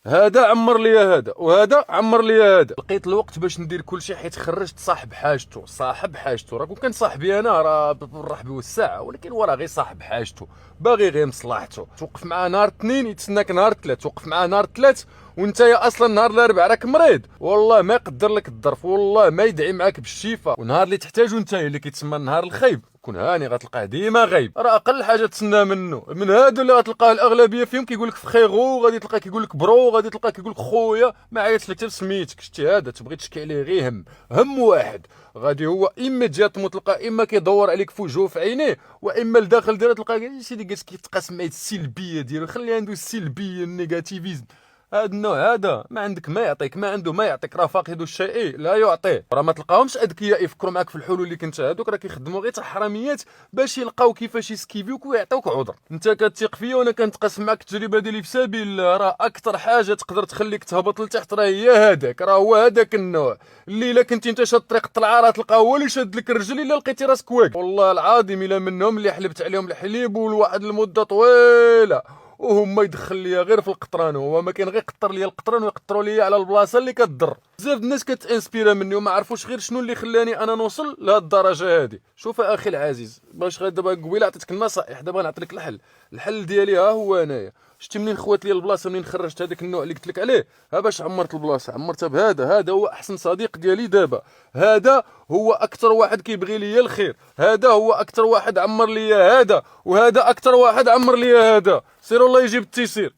هذا عمر لي هذا وهذا عمر لي هذا. لقيت الوقت باش ندير كلشي حيت خرجت صاحب حاجته. صاحب حاجته راه كون كان صاحبي انا راه بالرحب والساعه، ولكن هو راه غير صاحب حاجته، باغي غير مصلحته. توقف معاه نهار اثنين يتسناك نهار ثلاث، توقف معاه نهار ثلاث وانت يا اصلا نهار الاربعاء راك مريض، والله ما يقدر لك الظرف، والله ما يدعي معاك بالشفاء. ونهار اللي تحتاجو انت اللي كيتسمى النهار الخايب كون هاني غتلقاه ديما غايب. راه اقل حاجه تسنى منه من هادو اللي غتلقاه الاغلبيه فيهم كيقول لك فخيغو، غادي تلقاه كيقول لك برو، غادي تلقاه كيقول لك خويا، ما عيطش لك حتى بسميتك. شتي هذا تبغي تشكي عليه غير هم واحد غادي هو ايميدياتمون تلقى اما كيدور عليك في وجهه في عينيه، واما لداخل ديالها تلقى سيدي قالت كيتقاسم معايا السلبيه ديالو، خلي عنده السلبيه النيجاتيفيزم. هذا النوع هذا ما عندك ما يعطيك، ما عنده ما يعطيك، راه فاقد الشيء لا يعطيه. راه ما تلقاهمش اذكياء يفكروا معاك في الحلول اللي كنت، هذوك راه كيخدموا غير حراميات باش يلقاو كيفاش يسكيفيوك ويعطيوك عذر. انت كتثق فيا وانا كنتقاسم معاك التجربه ديالي في سبيل الله. راه اكثر حاجه تقدر تخليك تهبط لتحت راه هي هذاك، راه هو هذاك النوع اللي الا كنتي انت شاد طريق الطلعه راه تلقاه هو اللي شاد لك الرجل الا لقيتي راسك واقف. والله العظيم الا منهم اللي حلبت عليهم الحليب ولواحد المده طويله وهما يدخل ليا غير في القطران، هو ما كاين غير يقطر ليا القطران ويقطروا ليا على البلاصه اللي كتضر. بزاف الناس كتانسبيرا مني وما عرفوش غير شنو اللي خلاني انا نوصل لهاد الدرجه هادي. شوف اخي العزيز، باش غير دابا قبيله عطيتك النصائح، دابا نعطي لك الحل. الحل ديالي ها هو انايا. شتي منين خوات لي البلاصه، منين خرجت هذاك النوع اللي قلت لك عليه، ها باش عمرت البلاصه عمرتها بهذا. هذا هو احسن صديق ديالي دابا، هذا هو اكثر واحد كيبغي لي الخير، هذا هو اكثر واحد عمر لي هذا، وهذا اكثر واحد عمر لي هذا. سير الله يجيب التيسير.